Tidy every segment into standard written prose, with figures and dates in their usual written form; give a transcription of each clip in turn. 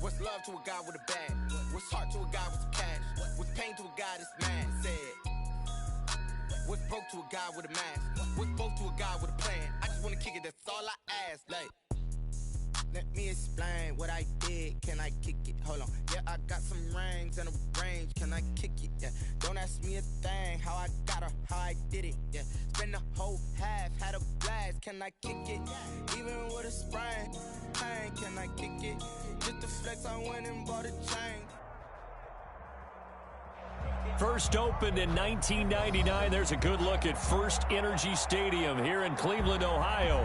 What's love to a guy with a bag? What's heart to a guy with some cash? What's pain to a guy that's mad? Said. What's broke to a guy with a mask? What's both to a guy with a plan? I just wanna kick it, that's all I ask. Like, let me explain what I did. Can I kick it? Hold on. Yeah, I got some rings and a range. Can I kick it? Yeah. Don't ask me a thing. How I got her, how I did it. Yeah. Spend the whole half, had a blast. Can I kick it? Even with a sprain. Pain, can I kick it? Just the flex, I went and bought a chain. First opened in 1999. There's a good look at First Energy Stadium here in Cleveland, Ohio.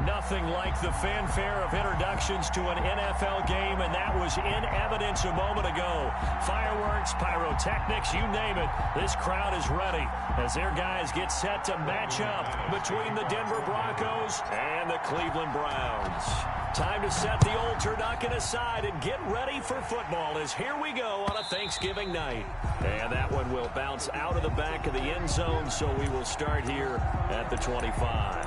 Nothing like the fanfare of introductions to an NFL game, and that was in evidence a moment ago. Fireworks, pyrotechnics, you name it. This crowd is ready as their guys get set to match up between the Denver Broncos and the Cleveland Browns. Time to set the old turducken aside and get ready for football as here we go on a Thanksgiving night. And that one will bounce out of the back of the end zone, so we will start here at the 25.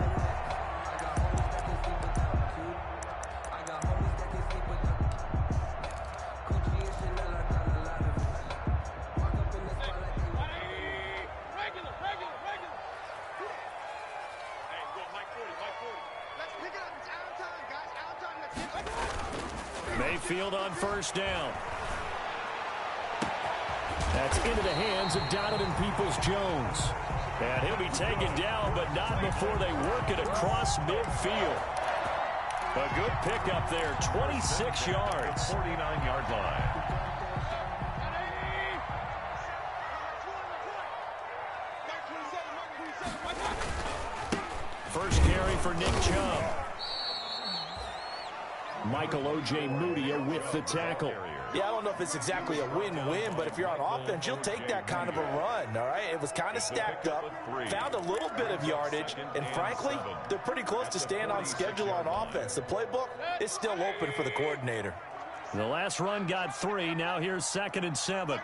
Mayfield on first down. That's into the hands of Donovan Peoples-Jones. And he'll be taken down, but not before they work it across midfield. A good pickup there, 26 yards. 49-yard line. First carry for Nick Chubb. Michael O.J. Mudia with the tackle. Yeah, I don't know if it's exactly a win-win, but if you're on offense, you'll take that kind of a run, all right? It was kind of stacked up, found a little bit of yardage, and frankly, they're pretty close to staying on schedule on offense. The playbook is still open for the coordinator. The last run got 3. Now here's 2nd and 7.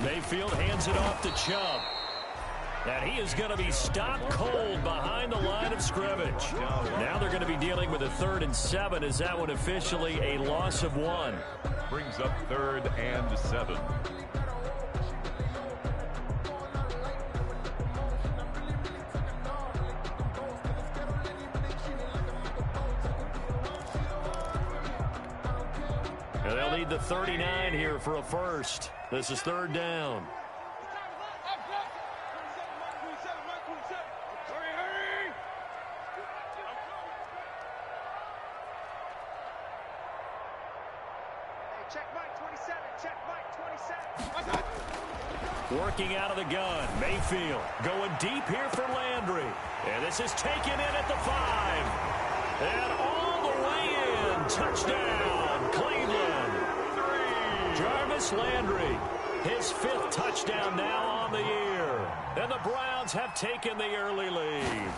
Mayfield hands it off to Chubb. And he is going to be stopped cold behind the line of scrimmage. Now they're going to be dealing with a 3rd and 7. Is that one officially a loss of 1? Brings up 3rd and 7. And they'll need the 39 here for a first. This is 3rd down. Working out of the gun. Mayfield going deep here for Landry. And this is taken in at the 5. And all the way in. Touchdown, Cleveland. 3. Jarvis Landry. His 5th touchdown now on the year. And the Browns have taken the early lead.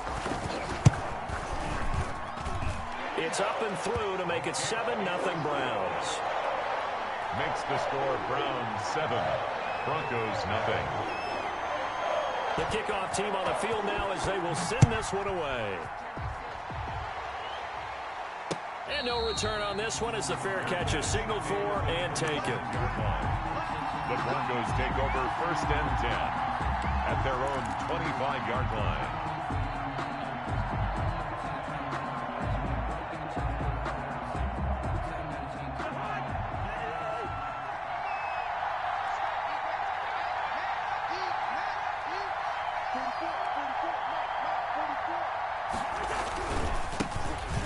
It's up and through to make it 7-0 Browns. Makes the score Browns 7. Broncos nothing. The kickoff team on the field now as they will send this one away. And no return on this one as the fair catch is signaled for and taken. The Broncos take over 1st and 10 at their own 25-yard line.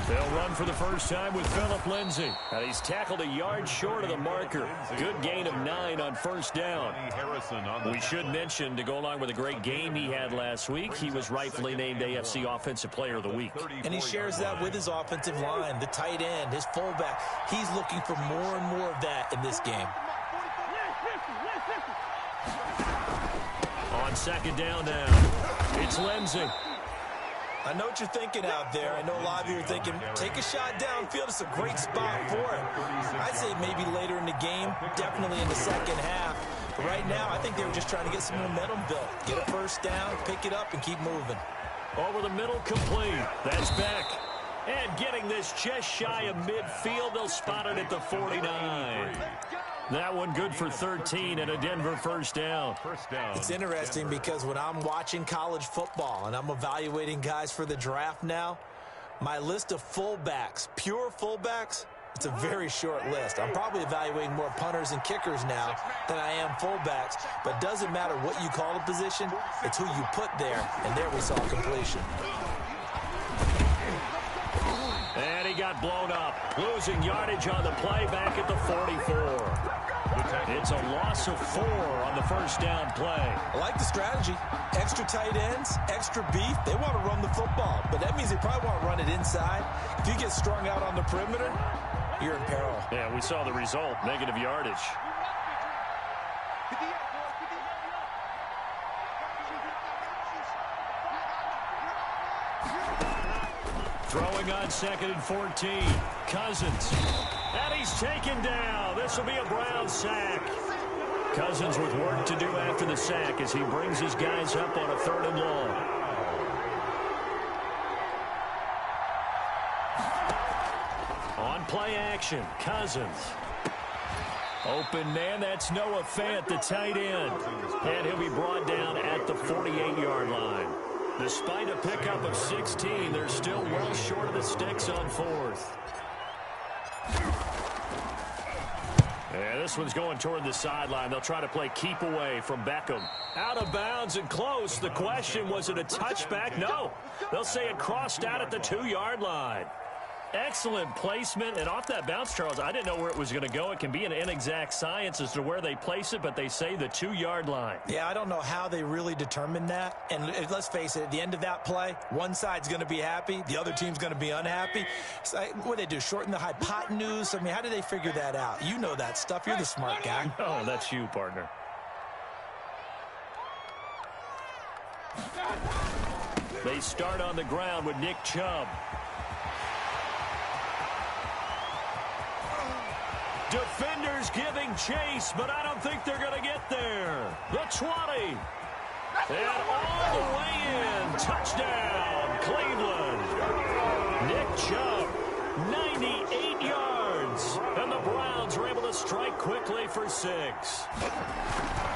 They'll run for the first time with Phillip Lindsay. And he's tackled a yard short of the marker. Good gain of 9 on first down. We should mention, to go along with a great game he had last week, he was rightfully named AFC Offensive Player of the Week. And he shares that with his offensive line, the tight end, his fullback. He's looking for more and more of that in this game. On 2nd down now, it's Lindsay. I know what you're thinking out there. I know a lot of you are thinking, take a shot downfield. It's a great spot for it. I'd say maybe later in the game, definitely in the second half. But right now, I think they were just trying to get some momentum built. Get a first down, pick it up, and keep moving. Over the middle, complete. That's Beck. And getting this just shy of midfield, they'll spot it at the 49. That one good for 13 and a Denver first down. It's interesting because when I'm watching college football and I'm evaluating guys for the draft now, my list of fullbacks, pure fullbacks, it's a very short list. I'm probably evaluating more punters and kickers now than I am fullbacks, but it doesn't matter what you call a position, it's who you put there, and there we saw completion. And he got blown up, losing yardage on the play back at the 44. It's a loss of 4 on the first down play. I like the strategy. Extra tight ends, extra beef. They want to run the football, but that means they probably want to run it inside. If you get strung out on the perimeter, you're in peril. Yeah, we saw the result, negative yardage. Throwing on 2nd and 14. Cousins. And he's taken down. This will be a Brown sack. Cousins with work to do after the sack as he brings his guys up on a 3rd and long. On play action, Cousins. Open man, that's Noah Fant, the tight end. And he'll be brought down at the 48-yard line. Despite a pickup of 16, they're still well short of the sticks on 4th. Yeah, this one's going toward the sideline. They'll try to play keep away from Beckham. Out of bounds and close. The question, was it a touchback? No. They'll say it crossed out at the 2-yard line. Excellent placement, and off that bounce, Charles, I didn't know where it was going to go. It can be an inexact science as to where they place it, but they say the 2-yard line. Yeah, I don't know how they really determined that. And let's face it, at the end of that play, one side's going to be happy, the other team's going to be unhappy. It's like, what do they do, shorten the hypotenuse? I mean, how do they figure that out? You know that stuff. You're the smart guy. No, that's you, partner. They start on the ground with Nick Chubb. Defenders giving chase, but I don't think they're going to get there. The 20. And all the way in. Touchdown, Cleveland. Nick Chubb, 98 yards. And the Browns are able to strike quickly for 6.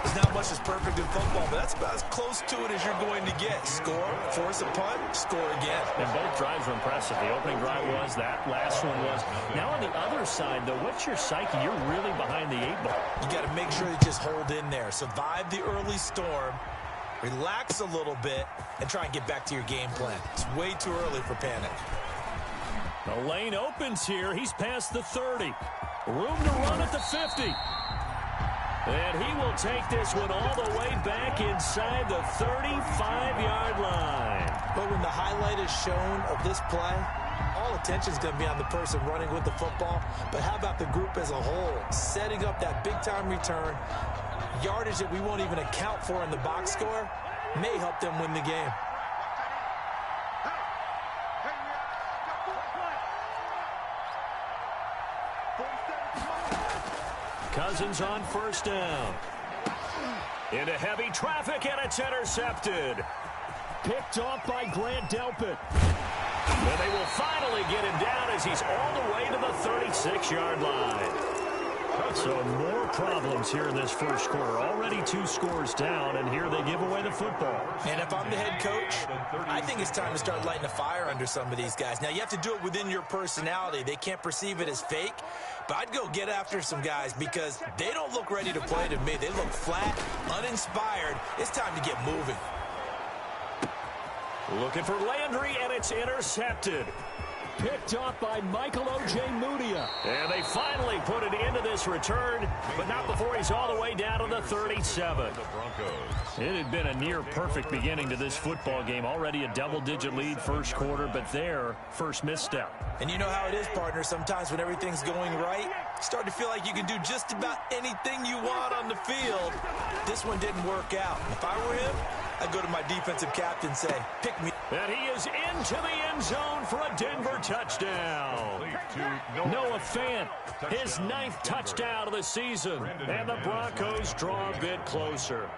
There's not much that's perfect in football, but that's about as close to it as you're going to get. Score, force a punt, score again. And both drives were impressive. The opening drive was, that last one was. Now on the other side, though, what's your psyche? You're really behind the 8 ball. You got to make sure you just hold in there. Survive the early storm, relax a little bit, and try and get back to your game plan. It's way too early for panic. The lane opens here. He's past the 30. Room to run at the 50. And he will take this one all the way back inside the 35-yard line. But when the highlight is shown of this play, all attention is going to be on the person running with the football. But how about the group as a whole? Setting up that big-time return, yardage that we won't even account for in the box score, may help them win the game. Cousins on first down. Into heavy traffic, and it's intercepted. Picked off by Grant Delpit. And they will finally get him down as he's all the way to the 36-yard line. So more problems here in this first quarter. Already 2 scores down, and here they give away the football. And if I'm the head coach, I think it's time to start lighting a fire under some of these guys. Now, you have to do it within your personality. They can't perceive it as fake. But I'd go get after some guys because they don't look ready to play to me. They look flat, uninspired. It's time to get moving. Looking for Landry, and it's intercepted. Picked off by Michael Ojemudia. And they finally put an end to this return, but not before he's all the way down to the 37. It had been a near-perfect beginning to this football game. Already a double-digit lead first quarter, but their first misstep. And you know how it is, partner. Sometimes when everything's going right, you start to feel like you can do just about anything you want on the field. This one didn't work out. If I were him, I'd go to my defensive captain and say, pick me. And he is into the end zone for a Denver touchdown. Noah Fant, his 9th touchdown of the season. And the Broncos draw a bit closer.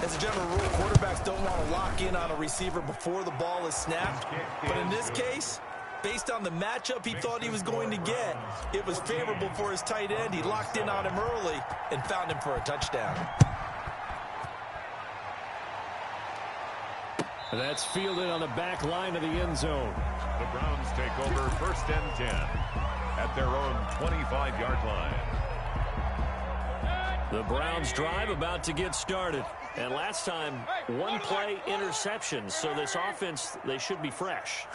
As a general rule, quarterbacks don't want to lock in on a receiver before the ball is snapped. But in this case, based on the matchup he thought he was going to get, it was favorable for his tight end. He locked in on him early and found him for a touchdown. That's fielded on the back line of the end zone. The Browns take over 1st and 10 at their own 25-yard line. The Browns drive about to get started. And last time, one play interception. So this offense, they should be fresh.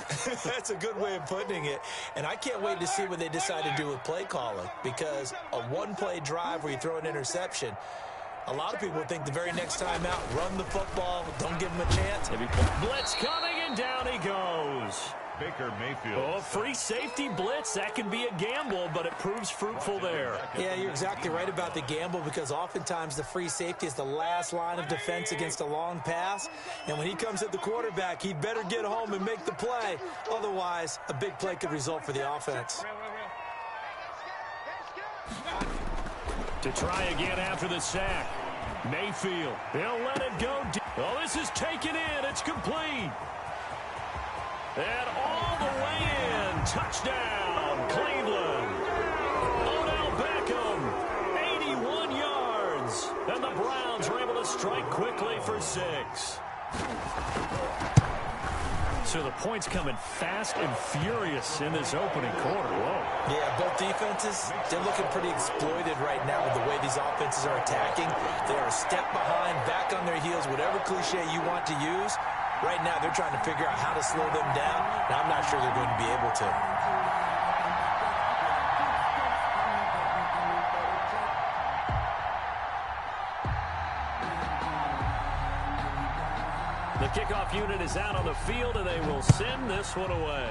That's a good way of putting it. And I can't wait to see what they decide to do with play calling. Because a one-play drive where you throw an interception, a lot of people think the very next time out, run the football, don't give them a chance. Blitz coming, and down he goes. Baker Mayfield. Oh, free safety blitz. That can be a gamble, but it proves fruitful there. Yeah, you're exactly right about the gamble, because oftentimes the free safety is the last line of defense against a long pass. And when he comes at the quarterback, he'd better get home and make the play. Otherwise, a big play could result for the offense. To try again after the sack. Mayfield. He'll let it go. Oh, this is taken in. It's complete. And all the way in. Touchdown, Cleveland. Odell Beckham, 81 yards. And the Browns are able to strike quickly for 6. So the points coming fast and furious in this opening quarter. Whoa. Yeah, both defenses, they're looking pretty exploited right now with the way these offenses are attacking. They are a step behind, back on their heels, whatever cliche you want to use. Right now, they're trying to figure out how to slow them down, and I'm not sure they're going to be able to. The kickoff unit is out on the field, and they will send this one away.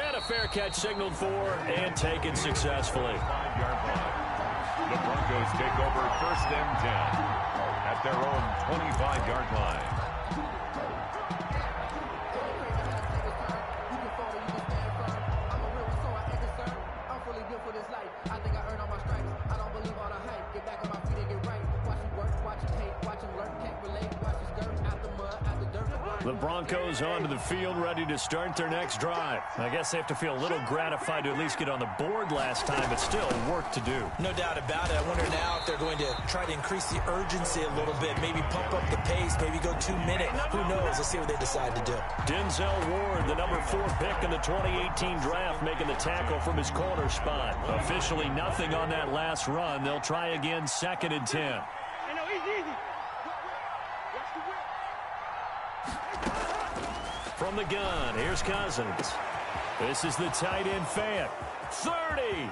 And a fair catch signaled for and taken successfully. 5-yard line. The Broncos take over 1st and 10 at their own 25-yard line. The Broncos onto the field, ready to start their next drive. I guess they have to feel a little gratified to at least get on the board last time, but still work to do. No doubt about it. I wonder now if they're going to try to increase the urgency a little bit, maybe pump up the pace, maybe go 2 minute. Who knows? Let's see what they decide to do. Denzel Ward, the number 4 pick in the 2018 draft, making the tackle from his corner spot. Officially nothing on that last run. They'll try again, 2nd and 10. From the gun, here's Cousins. This is the tight end fan. 30,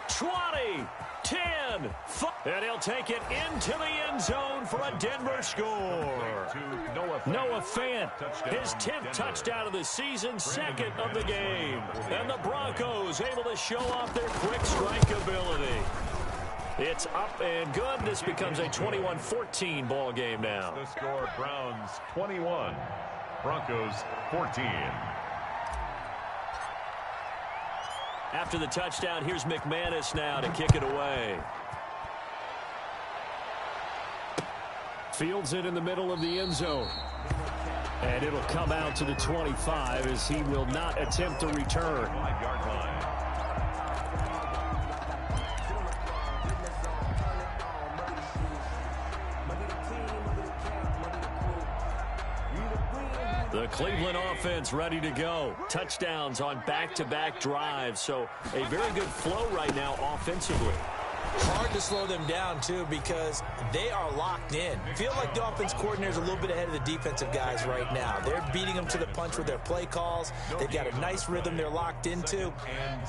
20, 10, 5. And he'll take it into the end zone for a Denver score. Noah Fant, his 10th touchdown of the season, 2nd of the game. And the Broncos able to show off their quick strike ability. It's up and good. This becomes a 21-14 ball game now. The score, Browns 21. Broncos 14. After the touchdown, here's McManus now to kick it away. Fields it in the middle of the end zone. And it'll come out to the 25 as he will not attempt to return. 5-yard line. The Cleveland offense ready to go. Touchdowns on back-to-back drives. So a very good flow right now offensively. Hard to slow them down, too, because they are locked in. Feel like the offense coordinator is a little bit ahead of the defensive guys right now. They're beating them to the punch with their play calls. They've got a nice rhythm they're locked into.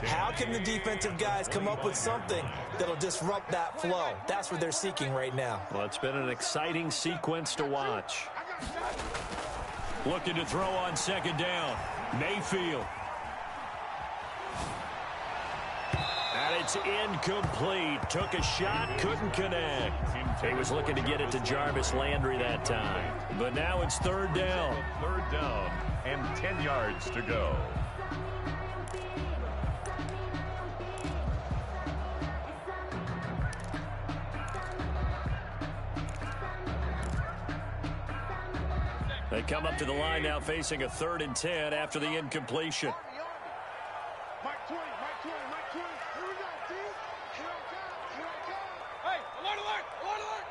How can the defensive guys come up with something that'll disrupt that flow? That's what they're seeking right now. Well, it's been an exciting sequence to watch. Looking to throw on 2nd down. Mayfield. And it's incomplete. Took a shot, couldn't connect. He was looking to get it to Jarvis Landry that time. But now it's 3rd down. 3rd down and 10 yards to go. They come up to the line now facing a 3rd and 10 after the incompletion. Mike 20, Mike 20, Mike 20. Here we go, T. Here I come, here I come. Hey, alert, alert, alert, alert.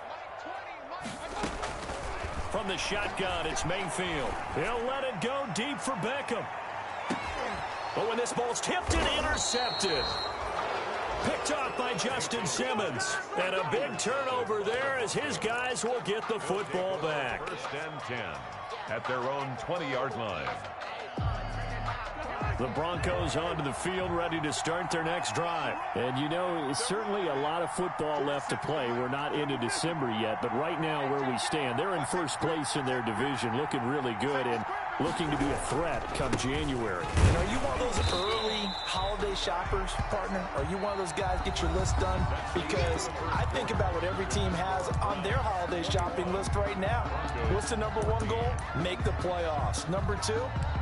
Mike 20, Mike. From the shotgun, it's Mayfield. He'll let it go deep for Beckham. But when this ball's tipped and intercepted. Picked off by Justin Simmons. And a big turnover there as his guys will get the football back. 1st and 10 at their own 20-yard line. The Broncos onto the field ready to start their next drive. And, you know, certainly a lot of football left to play. We're not into December yet, but right now where we stand, they're in first place in their division, looking really good and looking to be a threat come January. And are you one of those early holiday shoppers, partner? Are you one of those guys get your list done? Because I think about what every team has on their holiday shopping list right now. What's the number 1 goal? Make the playoffs. Number 2,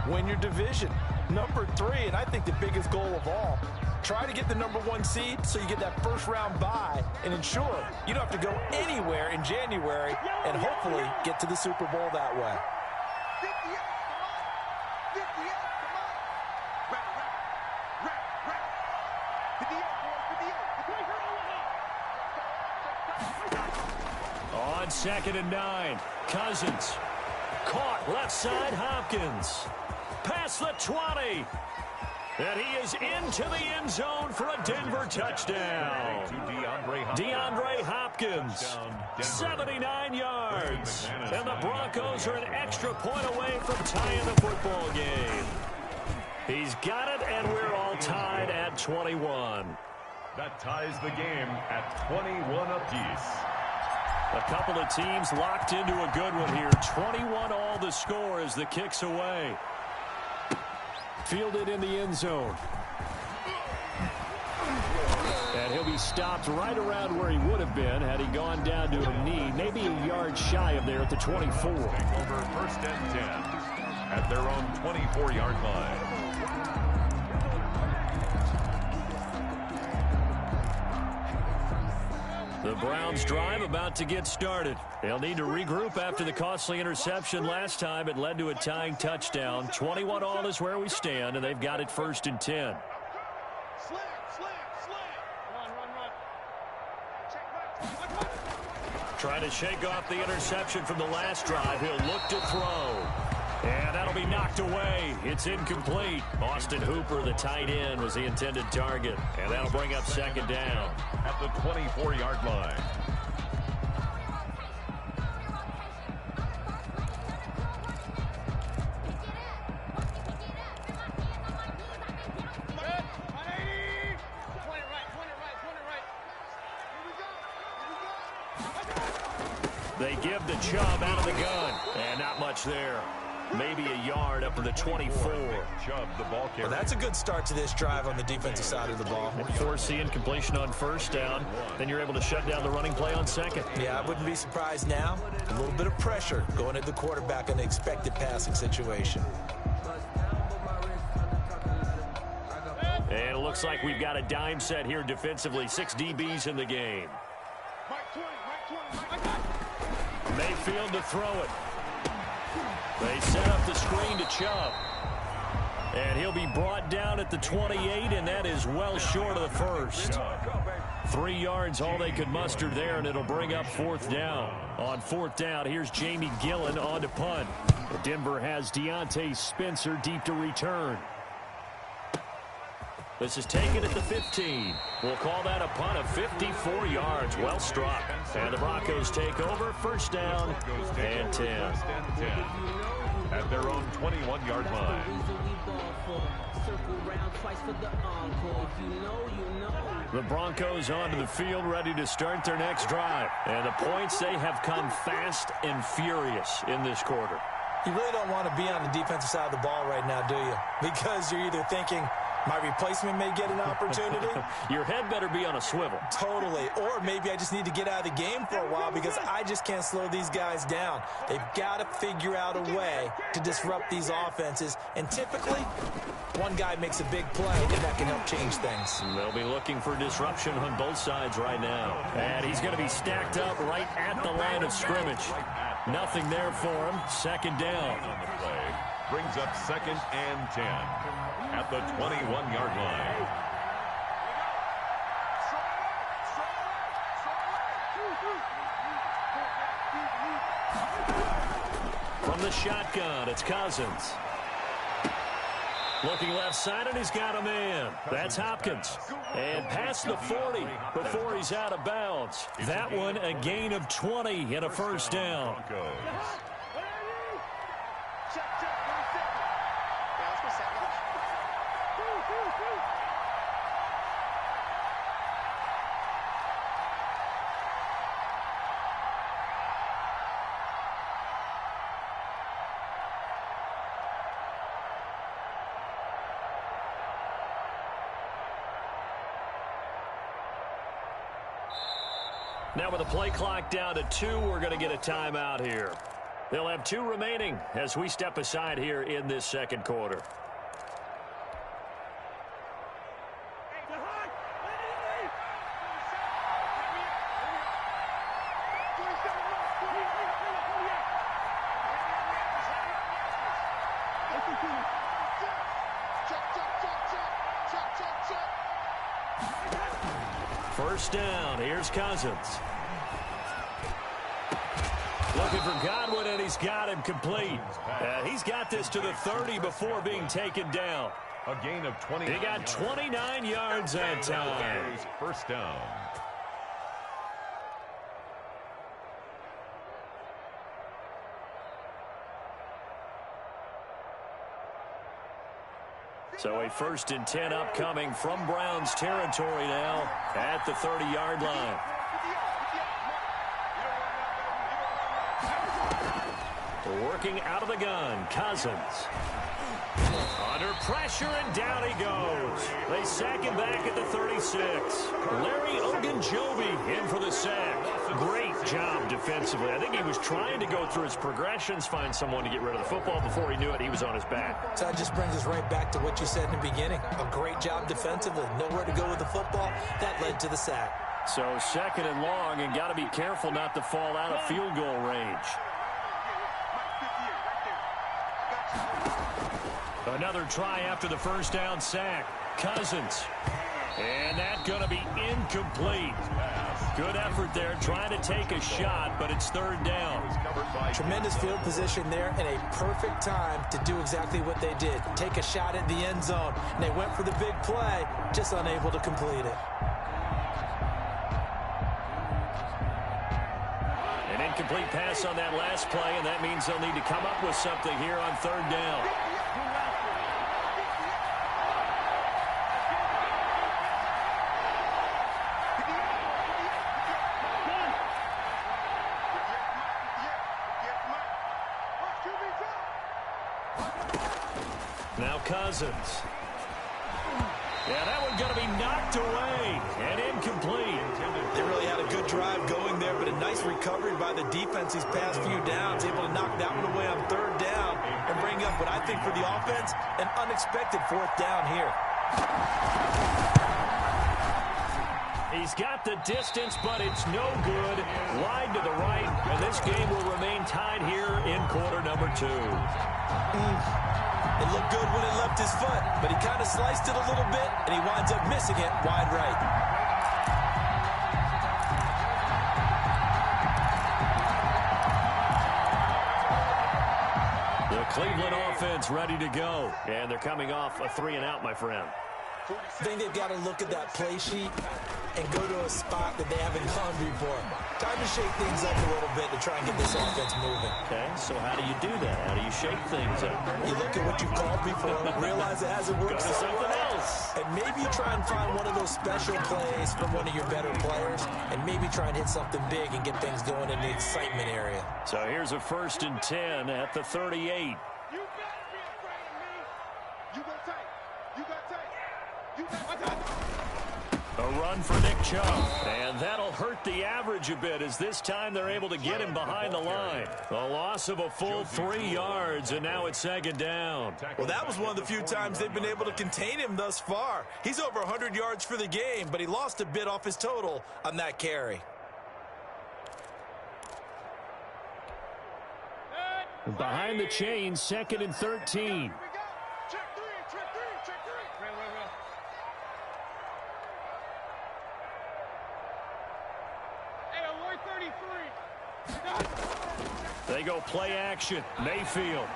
win your division. Number 3, and I think the biggest goal of all, try to get the number 1 seed so you get that first-round bye and ensure you don't have to go anywhere in January and hopefully get to the Super Bowl that way. 58, come on. 58, come on. Rap. 58, 58. On 2nd and 9, Cousins. Caught left side, Hopkins. Past the 20. And he is into the end zone for a Denver touchdown. DeAndre Hopkins, 79 yards. And the Broncos are an extra point away from tying the football game. He's got it, and we're all tied at 21. That ties the game at 21 apiece. A couple of teams locked into a good one here. 21 all the score as the kick's away. Fielded in the end zone. And he'll be stopped right around where he would have been had he gone down to a knee, maybe a yard shy of there at the 24. Over 1st and 10 at their own 24-yard line. The Browns drive about to get started. They'll need to regroup after the costly interception last time. It led to a tying touchdown. 21 all is where we stand, and they've got it 1st and 10. Slam. Run. Trying to shake off the interception from the last drive. He'll look to throw. And that'll be knocked away. It's incomplete. Austin Hooper, the tight end, was the intended target. And that'll bring up 2nd down. At the 24-yard line. They give the Chubb out of the gun. And not much there. Maybe a yard up to the 24. Chubb, the ball carrier. Well, that's a good start to this drive on the defensive side of the ball. Force the incompletion on 1st down. Then you're able to shut down the running play on 2nd. Yeah, I wouldn't be surprised now. A little bit of pressure going at the quarterback in the expected passing situation. And it looks like we've got a dime set here defensively. 6 DBs in the game. Mayfield to throw it. They set up the screen to Chubb. And he'll be brought down at the 28, and that is well short of the first. 3 yards, all they could muster there, and it'll bring up 4th down. On 4th down, here's Jamie Gillen on to punt. Denver has Deontay Spencer deep to return. This is taken at the 15. We'll call that a punt of 54 yards. Well struck. And the Broncos take over. 1st down and 10. At their own 21-yard line. The Broncos onto the field ready to start their next drive. And the points, they have come fast and furious in this quarter. You really don't want to be on the defensive side of the ball right now, do you? Because you're either thinking, my replacement may get an opportunity. Your head better be on a swivel. Totally. Or maybe I just need to get out of the game for a while because I just can't slow these guys down. They've got to figure out a way to disrupt these offenses. And typically, one guy makes a big play, and that can help change things. They'll be looking for disruption on both sides right now. And he's going to be stacked up right at the line of scrimmage. Nothing there for him. Second down. On the play. Brings up 2nd and 10 at the 21-yard line. From the shotgun, it's Cousins. Looking left side, and he's got a man. That's Hopkins. And past the 40 before he's out of bounds. That one, a gain of 20 and a first down. Now with the play clock down to 2, we're going to get a timeout here. They'll have 2 remaining as we step aside here in this second quarter. First down, here's Cousins. Looking for Godwin, and he's got him complete. He's got this to the 30 before being taken down. A gain of 20. He got 29 yards that time. First down. So a 1st and 10 upcoming from Browns territory now at the 30-yard line. Working out of the gun, Cousins. Under pressure, and down he goes. They sack him back at the 36. Larry Ogunjobi in for the sack. Great job defensively. I think he was trying to go through his progressions, find someone to get rid of the football. Before he knew it, he was on his back. So that just brings us right back to what you said in the beginning. A great job defensively. Nowhere to go with the football. That led to the sack. So 2nd and long, and got to be careful not to fall out of field goal range. Another try after the first down sack. Cousins. And that's going to be incomplete. Good effort there, trying to take a shot, but it's 3rd down. Tremendous field position there, and a perfect time to do exactly what they did. Take a shot at the end zone. And they went for the big play, just unable to complete it. An incomplete pass on that last play, and that means they'll need to come up with something here on 3rd down. Now Cousins. Yeah, that one's going to be knocked away and incomplete. They really had a good drive going there, but a nice recovery by the defense these past few downs. Able to knock that one away on 3rd down and bring up what I think for the offense, an unexpected 4th down here. He's got the distance, but it's no good. Wide to the right, and this game will remain tied here in quarter number 2. It looked good when it left his foot, but he kind of sliced it a little bit, and he winds up missing it wide right. The Cleveland offense ready to go, and they're coming off a 3-and-out, my friend. I think they've got to look at that play sheet and go to a spot that they haven't gone before. Time to shake things up a little bit to try and get this offense moving. Okay, so how do you do that? How do you shake things up? You look at what you've called before, realize it hasn't worked Go to something else. And maybe you try and find one of those special plays from one of your better players, and maybe try and hit something big and get things going in the excitement area. So here's a 1st and 10 at the 38. You better be afraid of me. You got tape. You got tape. You got tape. A run for Nick Chubb, and that'll hurt the average a bit as this time they're able to get him behind the line. A loss of a full 3 yards, and now it's 2nd down. Well, that was one of the few times they've been able to contain him thus far. He's over 100 yards for the game, but he lost a bit off his total on that carry. Behind the chains, 2nd and 13. Check three. Hey, alert 33. They go play action. Mayfield.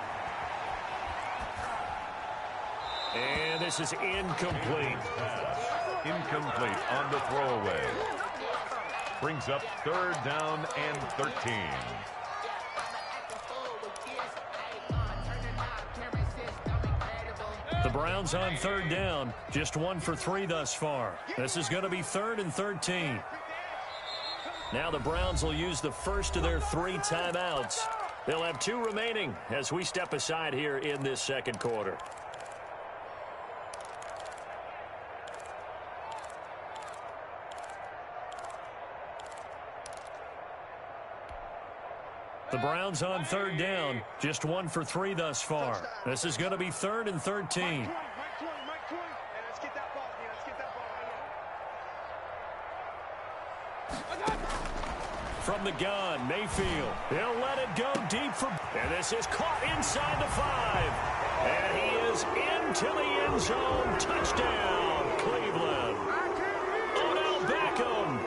And this is incomplete. Incomplete on the throwaway. Brings up 3rd down and 13. The Browns on 3rd down. Just 1 for 3 thus far. This is going to be 3rd and 13. Now the Browns will use the first of their 3 timeouts. They'll have 2 remaining as we step aside here in this 2nd quarter. The Browns on 3rd down. Just 1 for 3 thus far. This is going to be 3rd and 13. Mike 20. Hey, let's get that ball. From the gun, Mayfield. He'll let it go deep for... And this is caught inside the 5. And he is into the end zone. Touchdown, Cleveland. Odell Beckham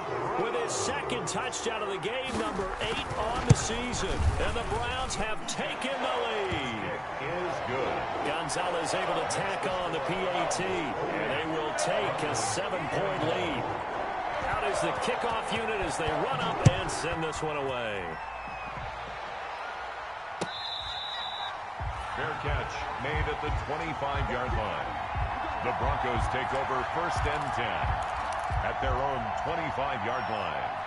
with his 2nd touchdown of the game, number 8 on the season. And the Browns have taken the lead. Is good. Gonzalez able to tack on the PAT. And they will take a 7-point lead. Out is the kickoff unit as they run up and send this one away. Fair catch made at the 25-yard line. The Broncos take over 1st and 10 at their own 25-yard line.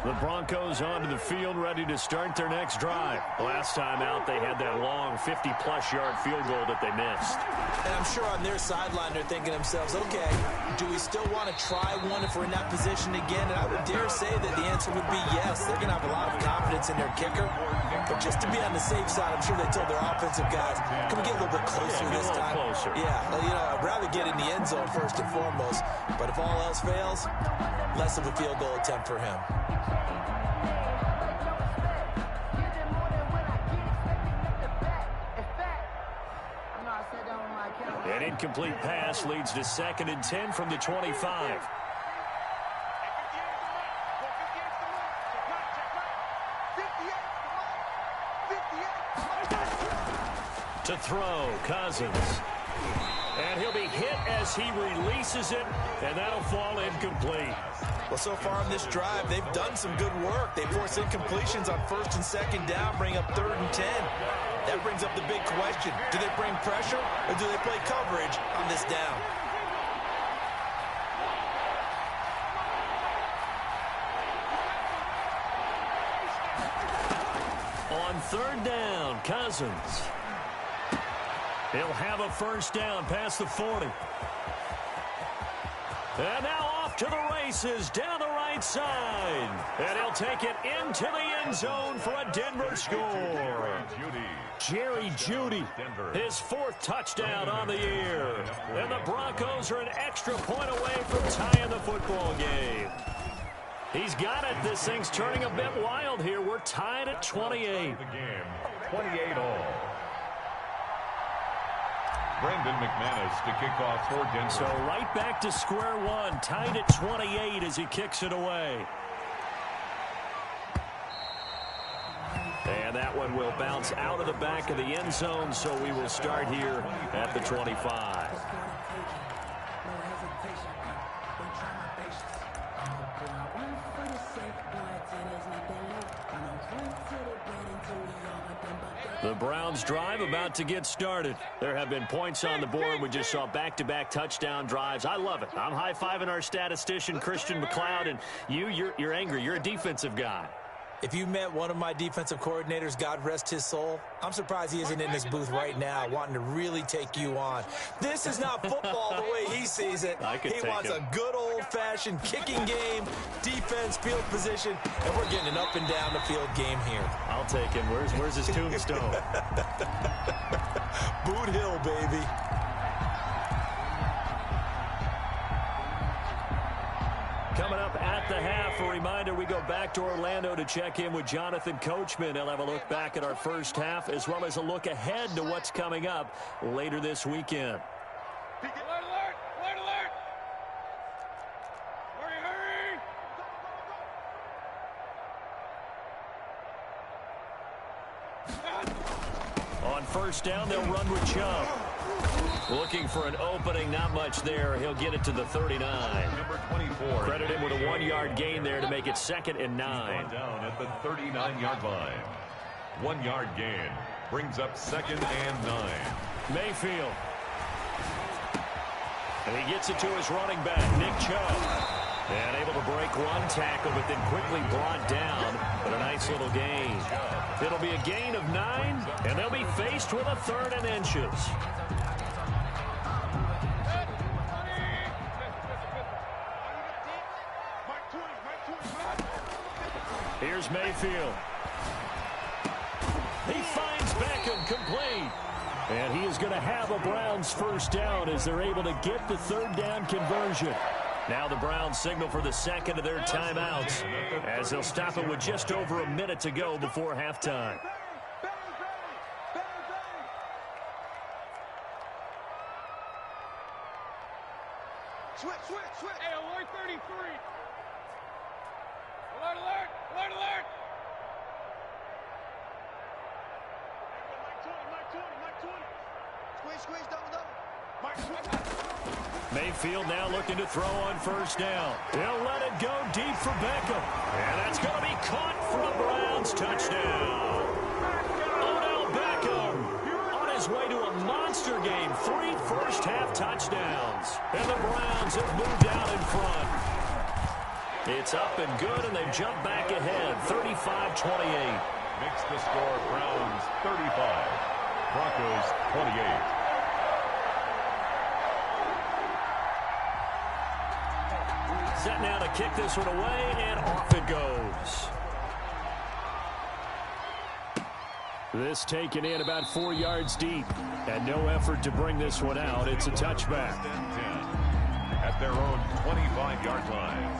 The Broncos onto the field, ready to start their next drive. Last time out, they had that long 50-plus yard field goal that they missed. And I'm sure on their sideline, they're thinking to themselves, okay, do we still want to try one if we're in that position again? And I would dare say that the answer would be yes. They're going to have a lot of confidence in their kicker. But just to be on the safe side, I'm sure they told their offensive guys, can we get a little bit closer this time? Closer. Yeah, well, you know, I'd rather get in the end zone first and foremost. But if all else fails, less of a field goal attempt for him. An incomplete pass leads to 2nd and 10 from the 25. To throw, Cousins. And he'll be hit as he releases it, and that'll fall incomplete. Well, so far on this drive, they've done some good work. They force incompletions on 1st and 2nd down, bring up 3rd and 10. That brings up the big question. Do they bring pressure, or do they play coverage on this down? On 3rd down, Cousins. He'll have a 1st down past the 40. And now off to the races down the right side. And he'll take it into the end zone for a Denver score. Jerry Jeudy, his 4th touchdown on the year. And the Broncos are an extra point away from tying the football game. He's got it. This thing's turning a bit wild here. We're tied at 28. The game, 28 all. Brandon McManus to kick off for Denver. So right back to square one, tied at 28 as he kicks it away. And that one will bounce out of the back of the end zone, so we will start here at the 25. The Browns drive about to get started. There have been points on the board. We just saw back-to-back touchdown drives. I love it. I'm high-fiving our statistician, Christian McLeod, and you're angry. You're a defensive guy. If you met one of my defensive coordinators, God rest his soul, I'm surprised he isn't in this booth right now wanting to really take you on. This is not football the way he sees it. He wants a good old-fashioned kicking game, defense, field position, and we're getting an up and down the field game here. I'll take him. Where's his tombstone? Boot Hill, baby. Coming up at the half, a reminder, we go back to Orlando to check in with Jonathan Coachman. He'll have a look back at our first half as well as a look ahead to what's coming up later this weekend. Alert, alert! Alert, alert! Hurry, hurry! On first down, they'll run with Chubb. Looking for an opening, not much there. He'll get it to the 39. Number 24. Credit him with a 1-yard gain there to make it 2nd and 9. Down at the 39-yard line. 1-yard gain brings up 2nd and 9. Mayfield. And he gets it to his running back, Nick Chubb. And able to break one tackle, but then quickly brought down. But a nice little gain. It'll be a gain of 9, and they'll be faced with a 3rd and inches. Here's Mayfield. He finds Beckham complete. And he is going to have a Browns first down as they're able to get the 3rd down conversion. Now the Browns signal for the 2nd of their timeouts as they'll stop it with just over a minute to go before halftime. Switch, switch, switch. Hey, alert 33. Alert, alert, alert, alert. Mike 20. Squeeze, double. Mike 20. Mayfield now looking to throw on first down. He'll let it go deep for Beckham. And that's going to be caught for a Browns touchdown. Odell Beckham on his way to a monster game. 3 first-half touchdowns. And the Browns have moved out in front. It's up and good, and they've jumped back ahead, 35-28. Makes the score Browns 35, Broncos 28. Set now to kick this one away, and off it goes. This taken in about 4 yards deep, and no effort to bring this one out. It's a touchback. At their own 25-yard line.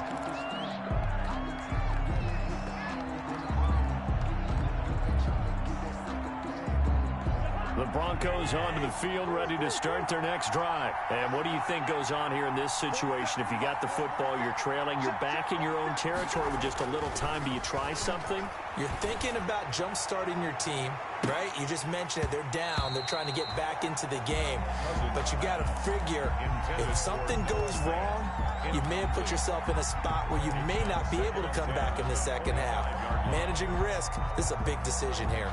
The Broncos onto the field, ready to start their next drive. And what do you think goes on here in this situation? If you got the football, you're trailing, you're back in your own territory with just a little time. Do you try something? You're thinking about jump-starting your team, right? You just mentioned it. They're down. They're trying to get back into the game. But you got to figure, if something goes wrong, you may have put yourself in a spot where you may not be able to come back in the second half. Managing risk, this is a big decision here.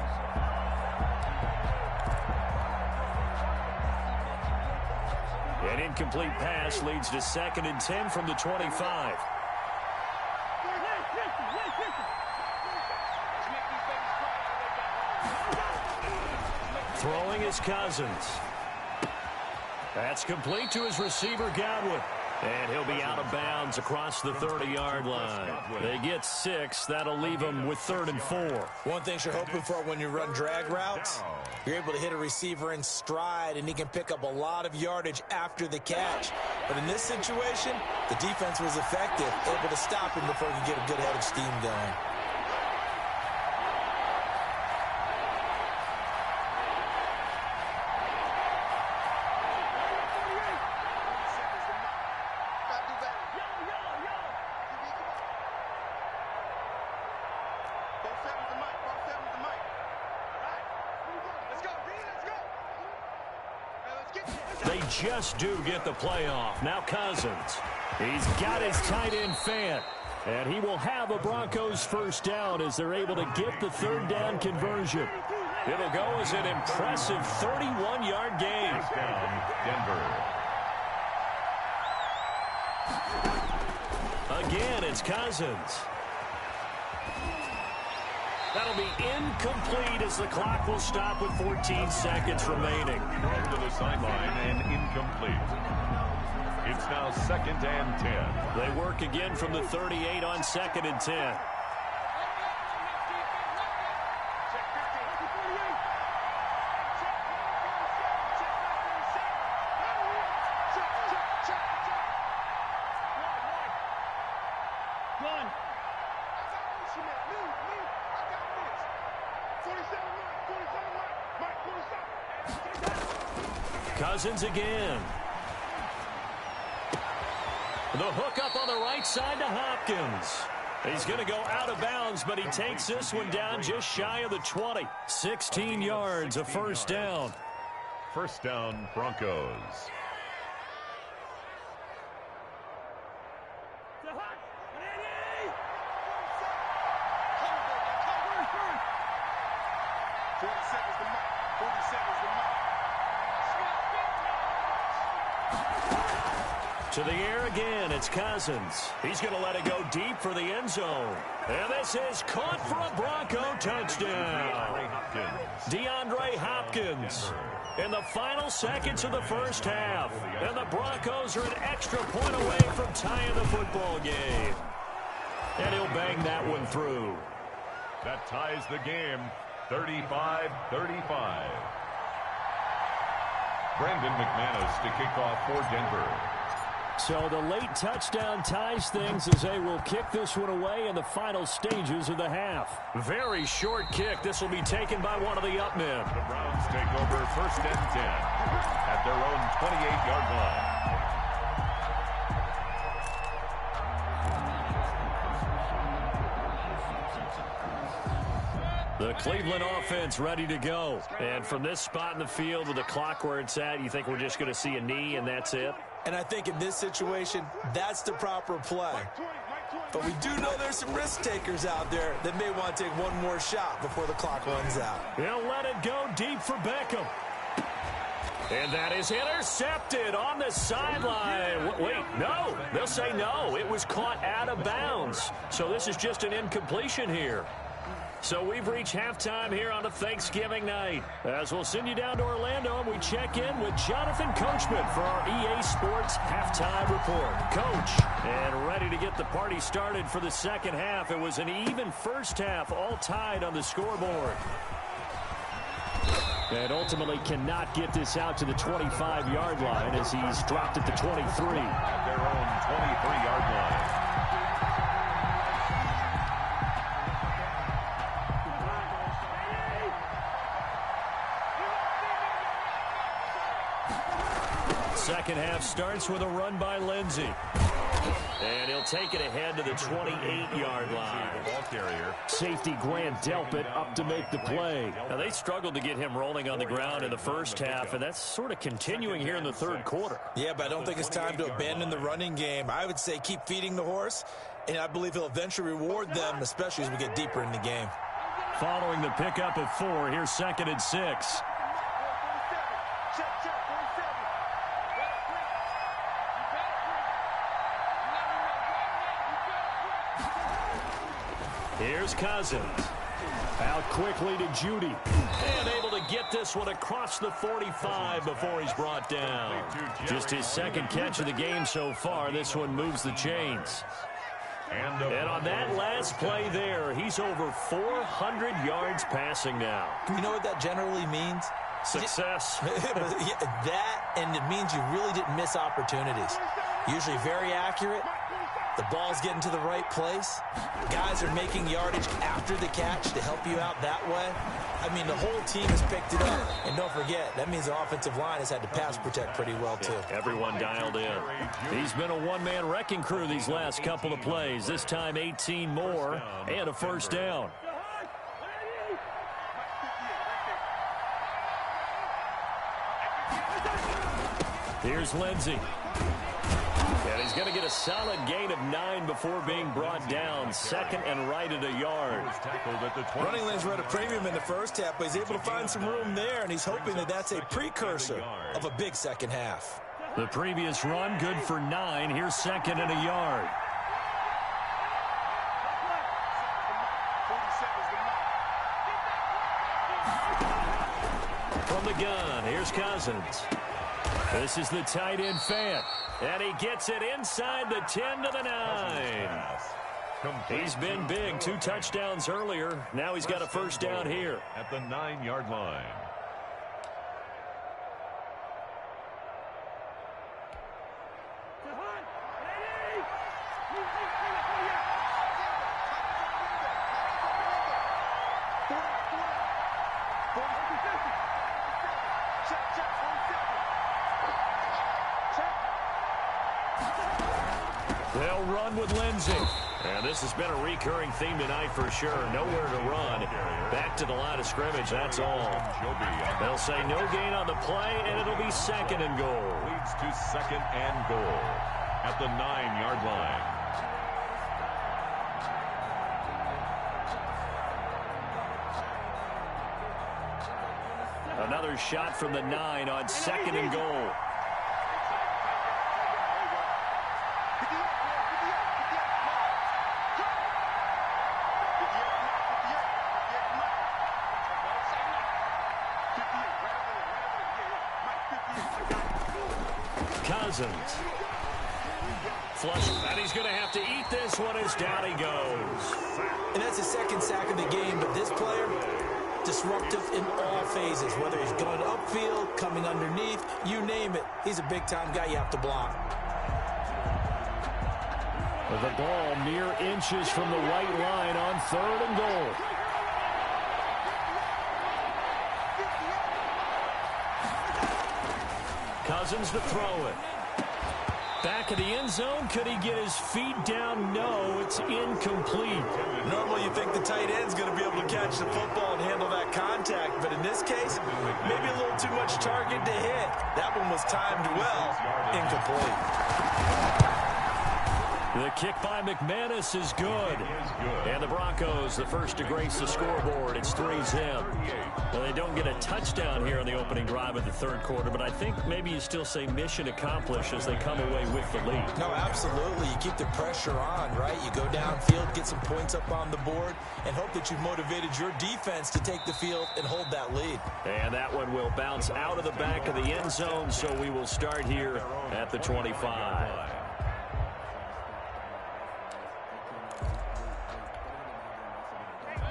An incomplete pass leads to 2nd and 10 from the 25. Throwing is Cousins. That's complete to his receiver, Godwin. And he'll be out of bounds across the 30-yard line. They get 6. That'll leave them with 3rd and 4. One thing you're hoping for when you run drag routes, you're able to hit a receiver in stride, and he can pick up a lot of yardage after the catch. But in this situation, the defense was effective, able to stop him before he could get a good head of steam going. Just do get the playoff. Now Cousins. He's got his tight end Fant. And he will have a Broncos first down as they're able to get the 3rd down conversion. It'll go as an impressive 31-yard gain. Down, Denver. Again, it's Cousins. That'll be incomplete as the clock will stop with 14 seconds remaining. To the sideline and incomplete. It's now 2nd and 10. They work again from the 38 on 2nd and 10. Gun. I got this. 47 Mike. 47 Mike. Cousins again. The hook up on the right side to Hopkins. He's going to go out of bounds, but he takes this one down just shy of the 20. 16 yards, a first down. First down, Broncos. To the air again, it's Cousins. He's going to let it go deep for the end zone. And this is caught for a Bronco touchdown. DeAndre Hopkins in the final seconds of the first half. And the Broncos are an extra point away from tying the football game. And he'll bang that one through. That ties the game, 35-35. Brandon McManus to kick off for Denver. So the late touchdown ties things as they will kick this one away in the final stages of the half. Very short kick. This will be taken by one of the up men. The Browns take over first and 10 at their own 28-yard line. The Cleveland offense ready to go. And from this spot in the field with the clock where it's at, you think we're just going to see a knee and that's it? And I think in this situation, that's the proper play. But we do know there's some risk takers out there that may want to take one more shot before the clock runs out. He'll let it go deep for Beckham. And that is intercepted on the sideline. Wait, no. They'll say no. It was caught out of bounds. So this is just an incompletion here. So we've reached halftime here on a Thanksgiving night. As we'll send you down to Orlando, and we check in with Jonathan Coachman for our EA Sports Halftime Report. Coach, and ready to get the party started for the second half. It was an even first half, all tied on the scoreboard. And ultimately cannot get this out to the 25-yard line as he's dropped at the 23. At their own 23-yard line. Second half starts with a run by Lindsey. And he'll take it ahead to the 28-yard line. Ball carrier. Safety Grant Delpit up to make the play. Now, they struggled to get him rolling on the ground in the first half, and that's sort of continuing here in the third quarter. Yeah, but I don't think it's time to abandon the running game. I would say keep feeding the horse, and I believe he'll eventually reward them, especially as we get deeper in the game. Following the pickup of 4, here's 2nd and 6. Here's Cousins. Out quickly to Judy. And able to get this one across the 45 before he's brought down. Just his second catch of the game so far. This one moves the chains. And on that last play there, he's over 400 yards passing now. You know what that generally means? Success. That, and it means you really didn't miss opportunities. Usually very accurate. The ball's getting to the right place. Guys are making yardage after the catch to help you out that way. I mean, the whole team has picked it up. And don't forget, that means the offensive line has had to pass protect pretty well, too. Everyone dialed in. He's been a one-man wrecking crew these last couple of plays. This time 18 more and a first down. Here's Lindsey. And he's going to get a solid gain of 9 before being brought down. Second and right at a yard. Running lanes were at a premium in the first half, but he's able to find some room there, and he's hoping that that's a precursor of a big second half. The previous run, good for 9. Here's 2nd and a yard. From the gun, here's Cousins. This is the tight end Fant. And he gets it inside the 10 to the 9. He's been big. 2 touchdowns earlier. Now he's got a first down here. At the 9-yard line. They'll run with Lindsey. And this has been a recurring theme tonight for sure. Nowhere to run. Back to the line of scrimmage, that's all. They'll say no gain on the play, and it'll be 2nd and goal. Leads to 2nd and goal at the 9-yard line. Another shot from the 9 on 2nd and goal. Cousins. Flush, and he's going to have to eat this one as down he goes. And that's his 2nd sack of the game, but this player, disruptive in all phases, whether he's going upfield, coming underneath, you name it. He's a big-time guy you have to block. The ball mere inches from the white line on 3rd and goal. Cousins to throw it. Back of the end zone. Could he get his feet down? No, it's incomplete. Normally you think the tight end's going to be able to catch the football and handle that contact, but in this case, maybe a little too much target to hit. That one was timed well. Incomplete. The kick by McManus is good. And the Broncos, the first to grace the scoreboard. It's 3-zip. Well, they don't get a touchdown here on the opening drive of the 3rd quarter, but I think maybe you still say mission accomplished as they come away with the lead. No, absolutely. You keep the pressure on, right? You go downfield, get some points up on the board, and hope that you've motivated your defense to take the field and hold that lead. And that one will bounce out of the back of the end zone, so we will start here at the 25.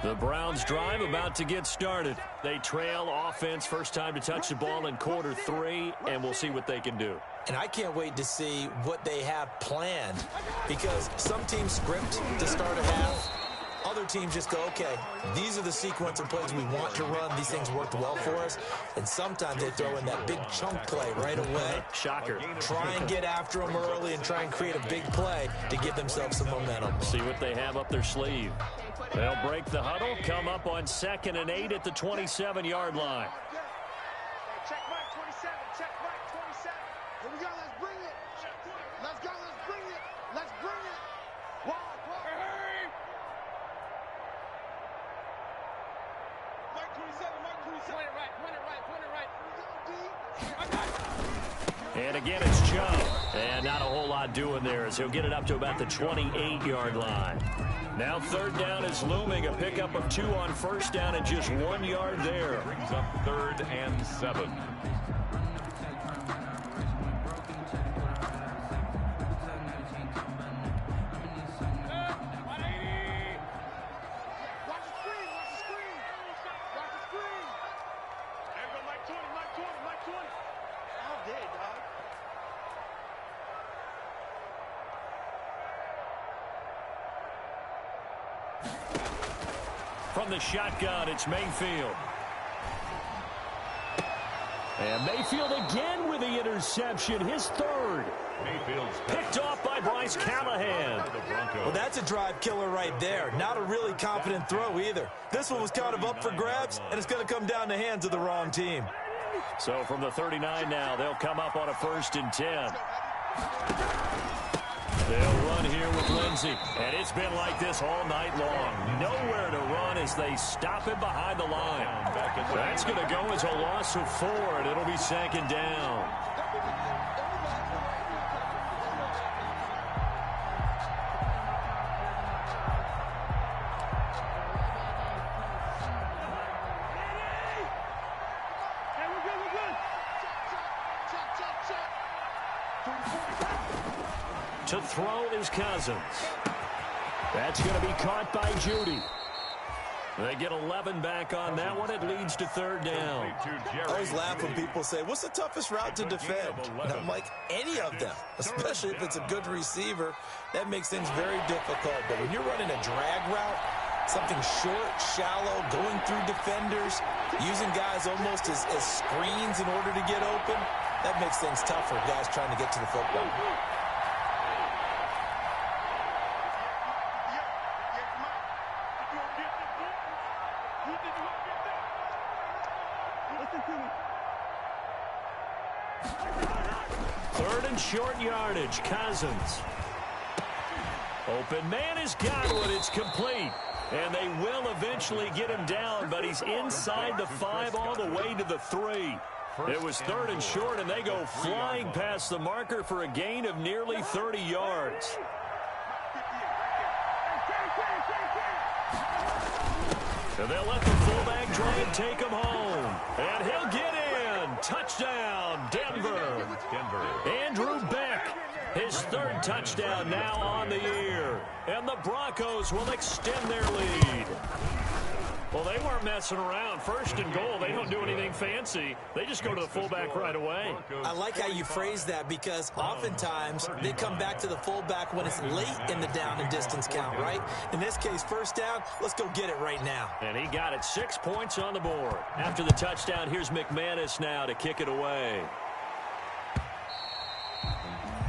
The Browns drive about to get started. They trail offense, first time to touch the ball in quarter 3, and we'll see what they can do. And I can't wait to see what they have planned, because some teams script to start a half. Other teams just go, okay, these are the sequence of plays we want to run. These things worked well for us. And sometimes they throw in that big chunk play right away. Shocker. Try and get after them early and try and create a big play to give themselves some momentum. See what they have up their sleeve. They'll break the huddle, come up on 2nd and 8 at the 27-yard line. Check right 27, check right 27. Here we go, let's bring it. Let's go, let's bring it. Let's bring it. Walk. Hey. Mike 27. Point it right. And again, it's Joe. And not a whole lot doing there as he'll get it up to about the 28-yard line. Now 3rd down is looming. A pickup of 2 on 1st down and just 1 yard there. Brings up 3rd and 7. From the shotgun, it's Mayfield. And Mayfield again with the interception, his 3rd. Mayfield's Picked off by Bryce Callahan. Well, that's a drive killer right there. Not a really confident throw either. This one was kind of up for grabs, and it's going to come down the hands of the wrong team. So from the 39 now, they'll come up on a 1st and 10. They'll run here with Lindsey, and it's been like this all night long. Nowhere to run as they stop him behind the line. That's going to go as a loss of 4, and it'll be 2nd down. To throw is Cousins. That's going to be caught by Judy. They get 11 back on that one. It leads to 3rd down. I always laugh when people say, what's the toughest route to defend? And I'm like, any of them, especially if it's a good receiver. That makes things very difficult. But when you're running a drag route, something short, shallow, going through defenders, using guys almost as screens in order to get open, that makes things tough for guys trying to get to the football. short yardage. Cousins. Open man has got one. It's complete. And they will eventually get him down, but he's inside the 5 all the way to the 3. It was 3rd and short, and they go flying past the marker for a gain of nearly 30 yards. And they'll let the fullback try and take him home. And he'll get in. Touchdown, Denver. Andrew Beck, his 3rd touchdown now on the year. And the Broncos will extend their lead. Well, they weren't messing around. 1st and goal, they don't do anything fancy. They just go to the fullback right away. I like how you phrase that because oftentimes they come back to the fullback when it's late in the down and distance count, right? In this case, 1st down, let's go get it right now. And he got it. 6 points on the board. After the touchdown, here's McManus now to kick it away.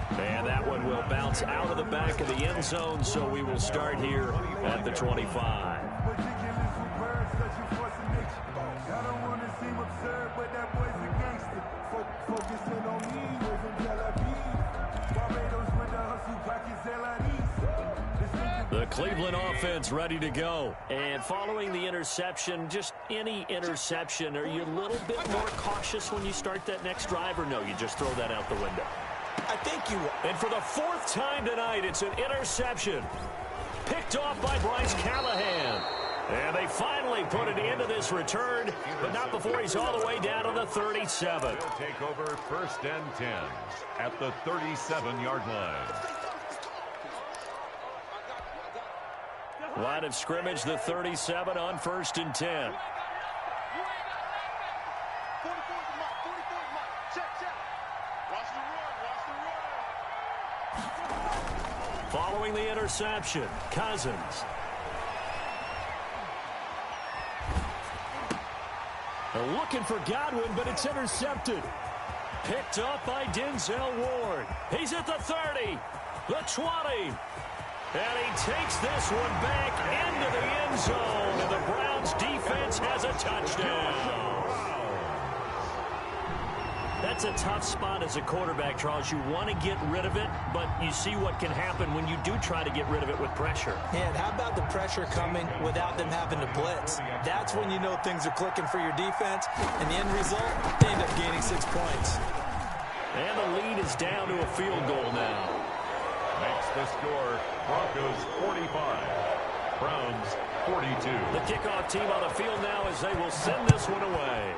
And that one will bounce out of the back of the end zone, so we will start here at the 25. The Cleveland offense ready to go. And following the interception, just any interception, are you a little bit more cautious when you start that next drive, or no, you just throw that out the window? I think you are. And for the 4th time tonight, it's an interception. Picked off by Bryce Callahan. And they finally put it into this return, but not before he's all the way down to the 37. He'll take over 1st and 10 at the 37-yard line. Line of scrimmage, the 37 on 1st and 10. Following the interception, Cousins. They're looking for Godwin, but it's intercepted. Picked up by Denzel Ward. He's at the 30, the 20. And he takes this one back into the end zone. And the Browns defense has a touchdown. That's a tough spot as a quarterback, Charles. You want to get rid of it, but you see what can happen when you do try to get rid of it with pressure. And how about the pressure coming without them having to blitz? That's when you know things are clicking for your defense. And the end result, they end up gaining 6 points. And the lead is down to a field goal now. Makes the score Broncos 45, Browns 42. The kickoff team on the field now as they will send this one away.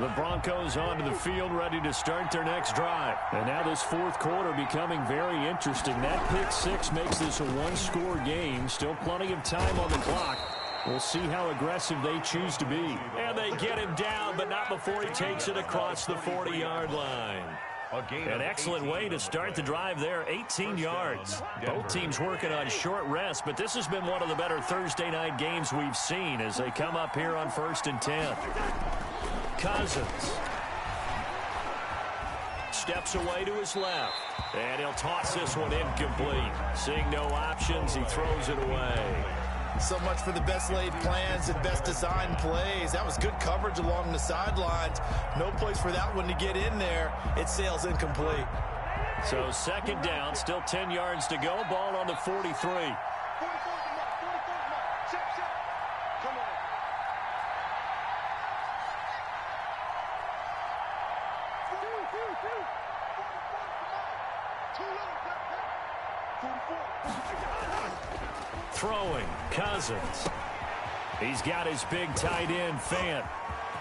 The Broncos onto the field, ready to start their next drive. And now this 4th quarter becoming very interesting. That pick 6 makes this a 1-score game. Still plenty of time on the clock. We'll see how aggressive they choose to be. And they get him down, but not before he takes it across the 40-yard line. An excellent way to start the drive there, 18 yards. Both teams working on short rest, but this has been one of the better Thursday night games we've seen as they come up here on 1st and 10. Cousins steps away to his left, and he'll toss this one incomplete. Seeing no options, he throws it away. So much for the best laid plans and best designed plays. That was good coverage along the sidelines. No place for that one to get in there. It sails incomplete. So 2nd down, still 10 yards to go. Ball on the 43. Throwing, Cousins. He's got his big tight end, Fant.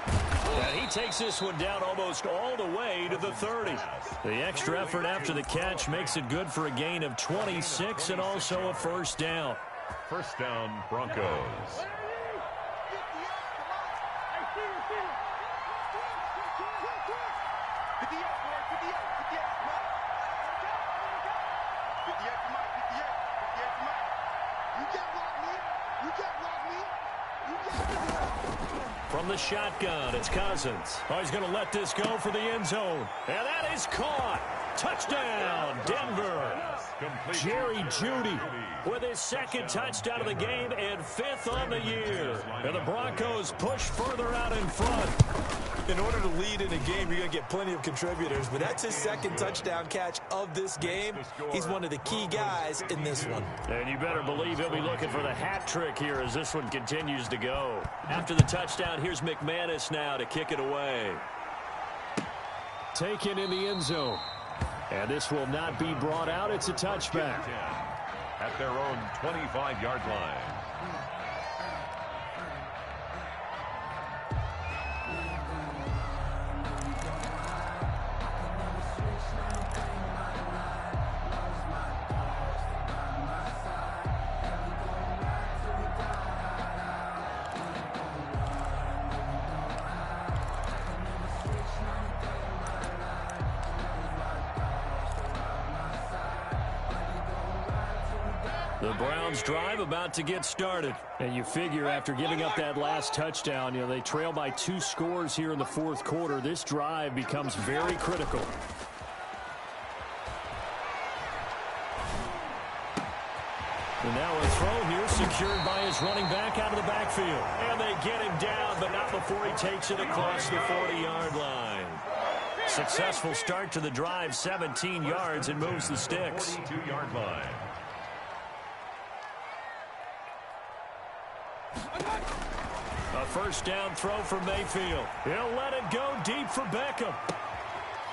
And he takes this one down almost all the way to the 30. The extra effort after the catch makes it good for a gain of 26 and also a 1st down. 1st down, Broncos. From the shotgun, it's Cousins. Oh, he's going to let this go for the end zone. And that is caught. Touchdown, Denver. Jerry Jeudy with his second touchdown of the game and 5th on the year. And the Broncos push further out in front. In order to lead in a game, you're going to get plenty of contributors, but that's his second touchdown catch of this game. He's one of the key guys in this one. And you better believe he'll be looking for the hat trick here as this one continues to go. After the touchdown, here's McManus now to kick it away. Taken in the end zone. And this will not be brought out. It's a touchback. At their own 25-yard line. The Browns drive about to get started. And you figure after giving up that last touchdown, they trail by 2 scores here in the 4th quarter. This drive becomes very critical. And now a throw here secured by his running back out of the backfield. And they get him down, but not before he takes it across the 40-yard line. Successful start to the drive, 17 yards, and moves the sticks. 42-yard line. A first down throw for Mayfield. He'll let it go deep for Beckham.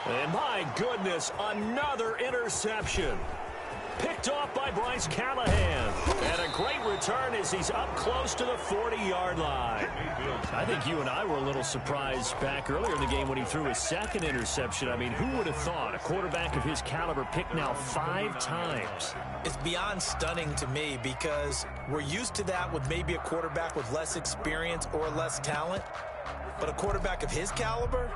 And my goodness, another interception. Picked off by Bryce Callahan. And a great return as he's up close to the 40-yard line. I think you and I were a little surprised back earlier in the game when he threw his second interception. I mean, who would have thought a quarterback of his caliber picked now 5 times? It's beyond stunning to me because we're used to that with maybe a quarterback with less experience or less talent. But a quarterback of his caliber,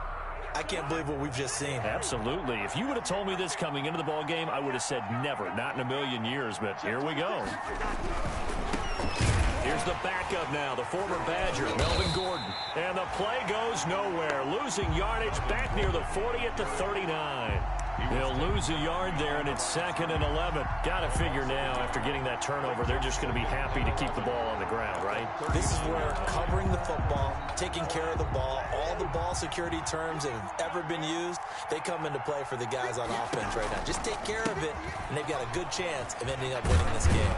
I can't believe what we've just seen. Absolutely. If you would have told me this coming into the ball game, I would have said never, not in a million years, but here we go. Here's the backup now, the former Badger, Melvin Gordon. And the play goes nowhere, losing yardage back near the 40 at the 39. He'll lose a yard there, and it's 2nd and 11. Got to figure now, after getting that turnover, they're just going to be happy to keep the ball on the ground, right? This is where covering the football, taking care of the ball, all the ball security terms that have ever been used, they come into play for the guys on offense right now. Just take care of it, and they've got a good chance of ending up winning this game.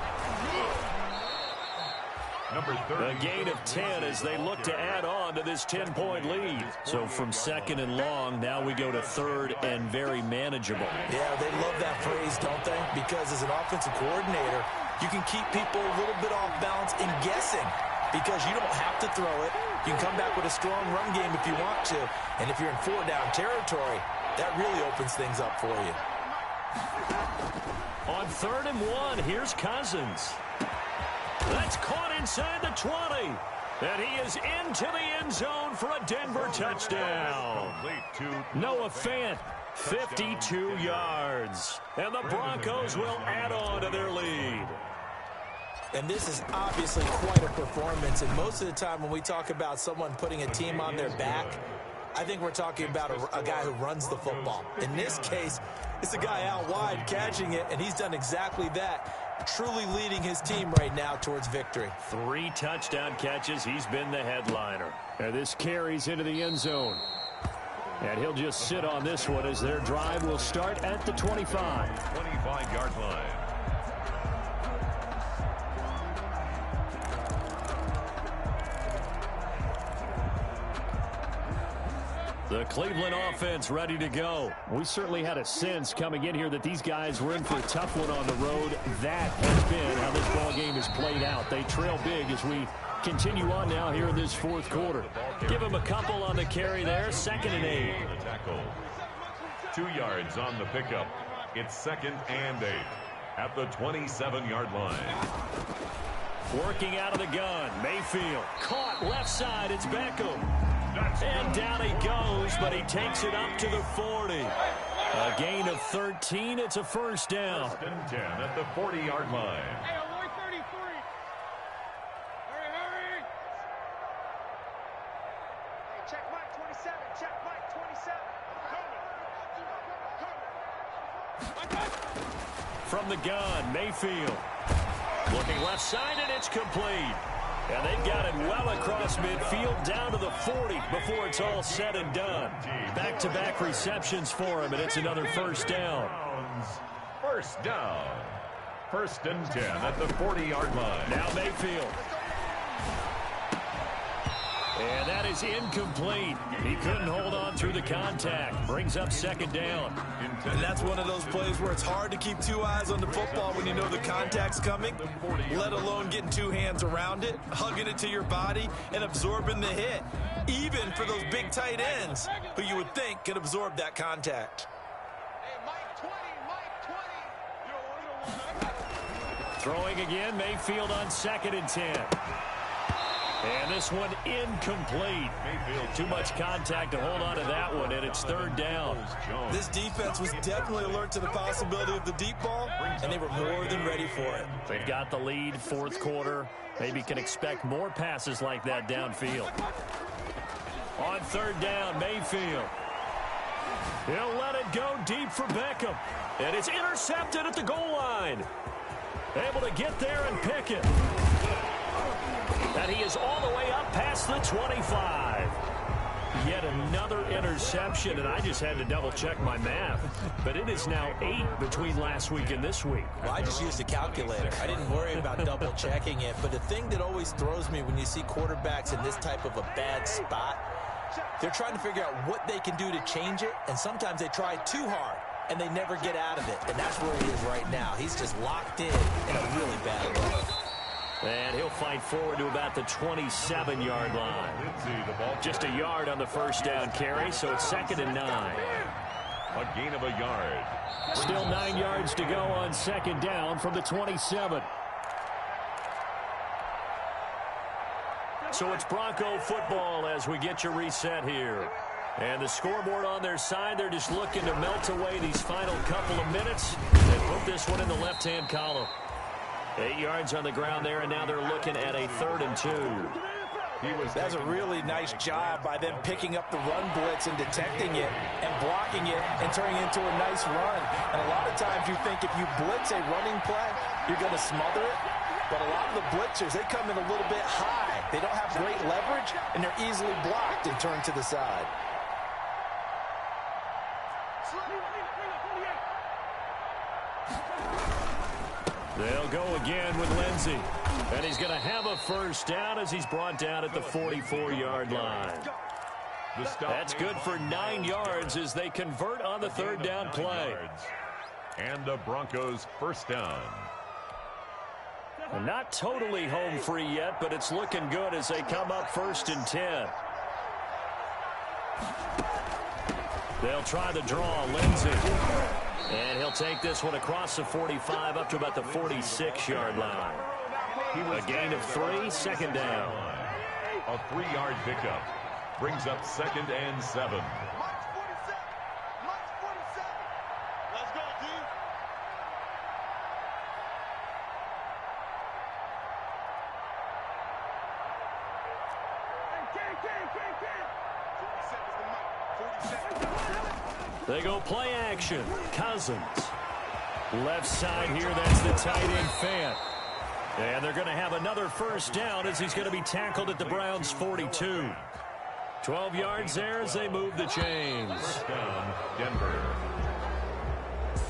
A gain of 10 as they look to add on to this 10-point lead. So from 2nd and long, now we go to 3rd and very manageable. Yeah, they love that phrase, don't they? Because as an offensive coordinator, you can keep people a little bit off balance and guessing because you don't have to throw it. You can come back with a strong run game if you want to. And if you're in 4-down territory, that really opens things up for you. On 3rd and 1, here's Cousins. That's caught inside the 20. And he is into the end zone for a Denver touchdown. Noah Fant, 52 yards. And the Broncos will add on to their lead. And this is obviously quite a performance. And most of the time when we talk about someone putting a team on their back, I think we're talking about a guy who runs the football. In this case, it's a guy out wide catching it, and he's done exactly that. Truly leading his team right now towards victory. 3 touchdown catches. He's been the headliner. And this carries into the end zone. And he'll just sit on this one as their drive will start at the 25. 25-yard line. The Cleveland offense ready to go. We certainly had a sense coming in here that these guys were in for a tough one on the road. That has been how this ball game is played out. They trail big as we continue on now here in this 4th quarter. Give him a couple on the carry there. 2nd and 8. 2 yards on the pickup. It's 2nd and 8 at the 27-yard line. Working out of the gun. Mayfield caught left side. It's Beckham. And down he goes, but he takes it up to the 40. A gain of 13. It's a first down. 1st and 10 at the 40-yard line. Hey, avoid 33. Hurry, hurry. From the gun, Mayfield. Looking left side, and it's complete. And they've got it well across midfield down to the 40 before it's all said and done. Back-to-back receptions for him, and it's another first down. First down. 1st and 10 at the 40-yard line. Now Mayfield. And that is incomplete. He couldn't hold on through the contact. Brings up 2nd down. And that's one of those plays where it's hard to keep 2 eyes on the football when you know the contact's coming, let alone getting 2 hands around it, hugging it to your body, and absorbing the hit, even for those big tight ends who you would think could absorb that contact. Throwing again, Mayfield on 2nd and 10. And this one incomplete. Too much contact to hold on to that one, and it's 3rd down. This defense was definitely alert to the possibility of the deep ball, and they were more than ready for it. They've got the lead, 4th quarter. Maybe can expect more passes like that downfield. On 3rd down, Mayfield. He'll let it go deep for Beckham. And it's intercepted at the goal line. Able to get there and pick it. And he is all the way up past the 25. Yet another interception, and I just had to double-check my math. But it is now 8 between last week and this week. Well, I just used a calculator. I didn't worry about double-checking it. But the thing that always throws me when you see quarterbacks in this type of a bad spot, they're trying to figure out what they can do to change it, and sometimes they try too hard, and they never get out of it. And that's where he is right now. He's just locked in a really bad way. And he'll fight forward to about the 27-yard line. Just a yard on the first down carry, so it's 2nd and 9. A gain of a yard. Still 9 yards to go on 2nd down from the 27. So it's Bronco football as we get your reset here. And the scoreboard on their side, they're just looking to melt away these final couple of minutes and put this one in the left-hand column. 8 yards on the ground there, and now they're looking at a 3rd and 2. That's a really nice job by them picking up the run blitz and detecting it and blocking it and turning it into a nice run. And a lot of times you think if you blitz a running play, you're going to smother it. But a lot of the blitzers, they come in a little bit high. They don't have great leverage, and they're easily blocked and turned to the side. They'll go again with Lindsey. And he's going to have a first down as he's brought down at the 44-yard line. That's good for 9 yards as they convert on the 3rd down play. And the Broncos first down. Not totally home free yet, but it's looking good as they come up 1st and 10. They'll try the draw, Lindsey. And he'll take this one across the 45 up to about the 46-yard line. A gain of 3, 2nd down. A 3-yard pickup brings up 2nd and 7. Let's go, D. They go play action. Cousins. Left side here, that's the tight end Fant. And they're going to have another first down as he's going to be tackled at the Browns' 42. 12 yards there as they move the chains. Down, Denver.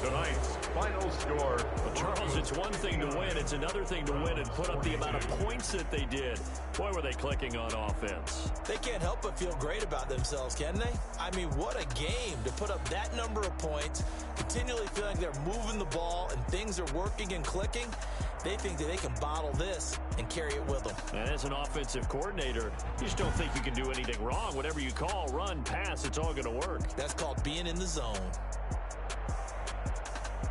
Tonight's final score. Well, Charles, it's one thing to win. It's another thing to win and put up the amount of points that they did. Boy, were they clicking on offense. They can't help but feel great about themselves, can they? I mean, what a game to put up that number of points, continually feeling they're moving the ball and things are working and clicking. They think that they can bottle this and carry it with them. And as an offensive coordinator, you just don't think you can do anything wrong. Whatever you call, run, pass, it's all going to work. That's called being in the zone.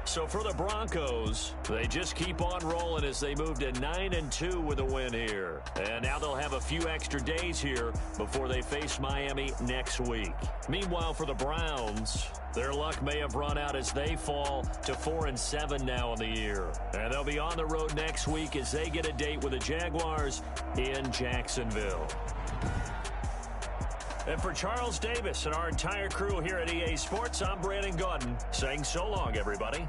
So for the Broncos, they just keep on rolling as they move to 9-2 with a win here. And now they'll have a few extra days here before they face Miami next week. Meanwhile, for the Browns, their luck may have run out as they fall to 4-7 now in the year. And they'll be on the road next week as they get a date with the Jaguars in Jacksonville. And for Charles Davis and our entire crew here at EA Sports, I'm Brandon Gaudin saying so long, everybody.